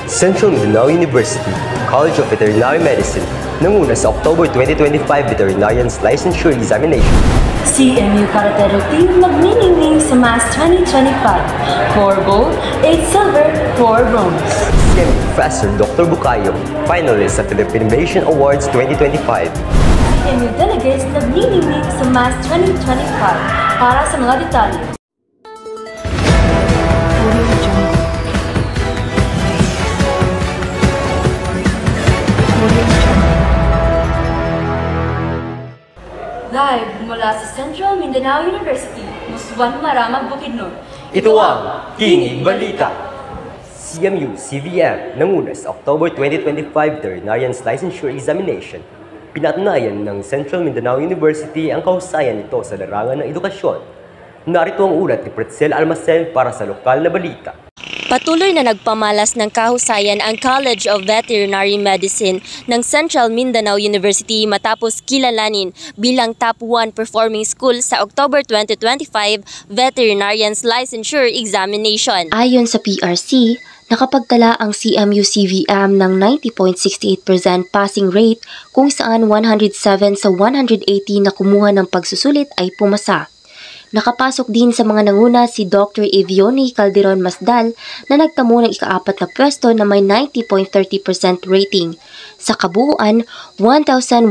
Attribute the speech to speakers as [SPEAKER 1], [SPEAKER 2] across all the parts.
[SPEAKER 1] Central Mindanao University, College of Veterinary Medicine, nanguna sa October 2025 Veterinarian's Licensure Examination.
[SPEAKER 2] CMU Karate Team nagniningning sa MAS 2025, 4 gold, 8 silver, 4 bronze.
[SPEAKER 1] CMU Professor Dr. Bukayo, finalist sa Philippine Innovation Awards 2025.
[SPEAKER 2] CMU delegates nagniningning sa MAS 2025 para sa mga detalye. Live mula sa Central Mindanao University, Muswan Maramag, Bukidnon.
[SPEAKER 1] Ito ang Kingig Balita. CMU CVM nanguna sa October 2025 Veterinarian's Licensure Examination. Pinatunayan ng Central Mindanao University ang kahusayan nito sa larangan ng edukasyon. Narito ang ulat ni Pretzel Almacen para sa lokal na balita.
[SPEAKER 3] Patuloy na nagpamalas ng kahusayan ang College of Veterinary Medicine ng Central Mindanao University matapos kilalanin bilang top 1 performing school sa October 2025 Veterinarian's Licensure Examination.
[SPEAKER 4] Ayon sa PRC, nakapagtala ang CMU CVM ng 90.68% passing rate kung saan 107 sa 180 na kumuha ng pagsusulit ay pumasa. Nakapasok din sa mga nanguna si Dr. Evione Calderon Masdal na nagtamo ng ika-4 na pwesto na may 90.30% rating. Sa kabuuan, 1,108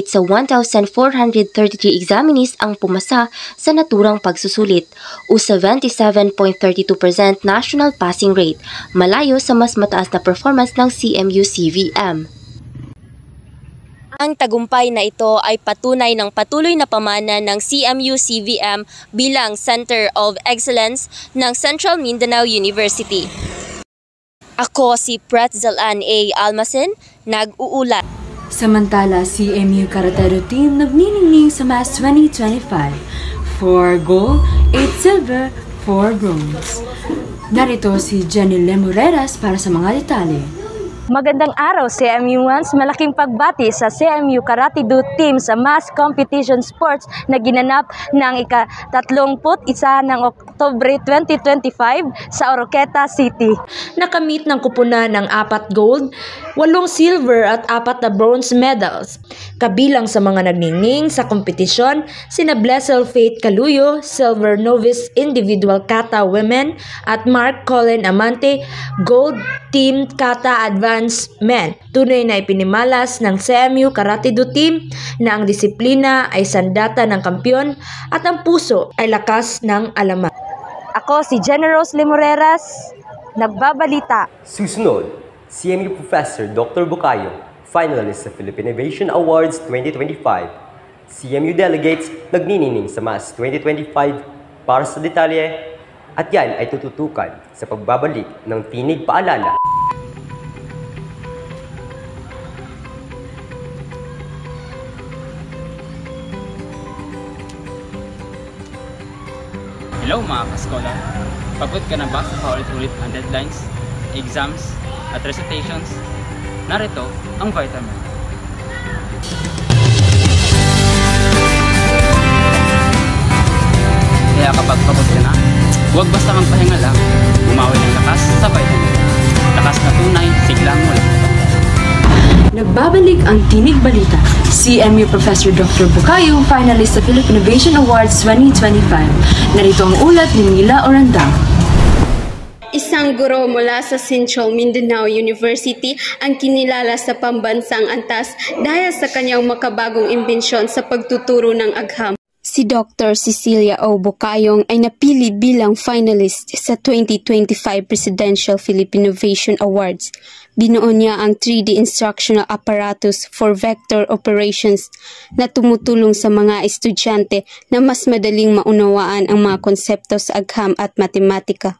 [SPEAKER 4] sa 1,433 examinees ang pumasa sa naturang pagsusulit o 77.32% national passing rate, malayo sa mas mataas na performance ng CMU CVM.
[SPEAKER 3] Ang tagumpay na ito ay patunay ng patuloy na pamana ng CMU CVM bilang Center of Excellence ng Central Mindanao University. Ako si Pretzel Ann A. Almacen, nag-uulat.
[SPEAKER 2] Samantala, CMU Karate Team nagniningning sa MAS 2025, 4 gold, 8 silver, 4 bronze. Narito si Jenny Lemureras para sa mga detalye.
[SPEAKER 5] Magandang araw CMU1s, malaking pagbati sa CMU Karate Do Team sa Mass Competition Sports na ginanap ng ika-31 ng Oktubre 2025 sa Oroqueta City.
[SPEAKER 6] Nakamit ng kupunan ng 4 gold, 8 silver at 4 na bronze medals. Kabilang sa mga nagningning sa kompetisyon, sina Blessel Faith Caluyo, Silver Novice Individual Kata Women at Mark Colin Amante, Gold Team Kata Advanced Men. Tunay na ipinimalas ng CMU Karate Do Team na ang disiplina ay sandata ng kampyon at ang puso ay lakas ng alamat.
[SPEAKER 5] Ako si Generos Lemureras, nagbabalita.
[SPEAKER 1] Susunod, CMU Professor Dr. Bukayo, finalist sa Philippine Innovation Awards 2025. CMU delegates nagniningning sa MAS 2025 para sa detalye at yan ay tututukan sa pagbabalik ng tinig paalala.
[SPEAKER 7] Hello mga kaskola! Pagod ka na ba sa paulit-ulit ang deadlines, exams, at recitations? Narito ang vitamin. Kaya kapag pagod ka na, huwag basta kang pahinga lang, bumawi ng lakas sa vitamin. Lakas na tunay, siglang mula.
[SPEAKER 2] Nagbabalik ang Tinig Balita. CMU Professor Dr. Bukayo, finalist sa Philippine Innovation Awards 2025. Narito ang ulat ni Mila Orandang.
[SPEAKER 8] Isang guro mula sa Central Mindanao University ang kinilala sa pambansang antas dahil sa kanyang makabagong imbensyon sa pagtuturo ng agham. Si Dr. Cecilia O. Bukayong ay napili bilang finalist sa 2025 Presidential Philippine Innovation Awards. Binuo niya ang 3D instructional apparatus for vector operations na tumutulong sa mga estudyante na mas madaling maunawaan ang mga konsepto sa agham at matematika.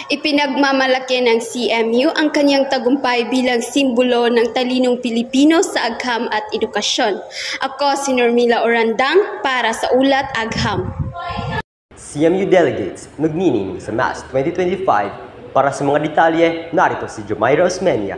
[SPEAKER 8] Ipinagmamalaki ng CMU ang kanyang tagumpay bilang simbolo ng talinong Pilipino sa agham at edukasyon. Ako si Normila Orandang para sa Ulat Agham.
[SPEAKER 1] CMU delegates nagniningning sa MAS 2025 para sa mga detalye. Narito si Jumaira Osmeña.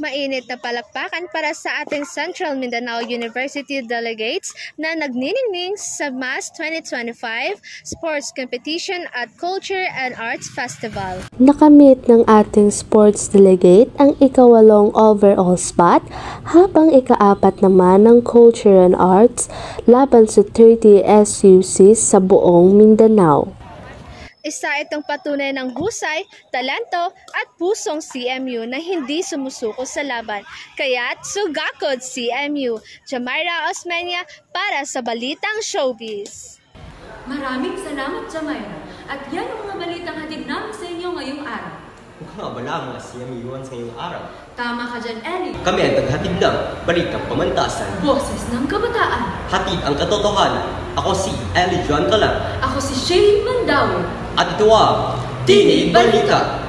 [SPEAKER 9] Mainit na palakpakan para sa ating Central Mindanao University delegates na nagniningning sa MAS 2025 Sports Competition at Culture and Arts Festival.
[SPEAKER 10] Nakamit ng ating sports delegate ang ika-8 overall spot habang ika-4 naman ng Culture and Arts laban sa 30 SUCs sa buong Mindanao.
[SPEAKER 9] Isa itong patunay ng husay, talento at pusong CMU na hindi sumusuko sa laban. Kaya't sugakod CMU. Jamaira Osmeña para sa Balitang Showbiz.
[SPEAKER 2] Maraming salamat, Jamaira. At yan ang mga balitang hatid namin sa inyo ngayong araw.
[SPEAKER 1] Mukhang abala mga CMUans ngayong araw.
[SPEAKER 2] Tama ka dyan, Ellie.
[SPEAKER 1] Kami ang taghatid ng Balitang Pamantasan.
[SPEAKER 2] Boses ng kabataan.
[SPEAKER 1] Hatid ang katotohanan. Ako si Ellie Juan Calang.
[SPEAKER 2] Ako si Shane Mandawi.
[SPEAKER 1] At ito ang Tinig Balita.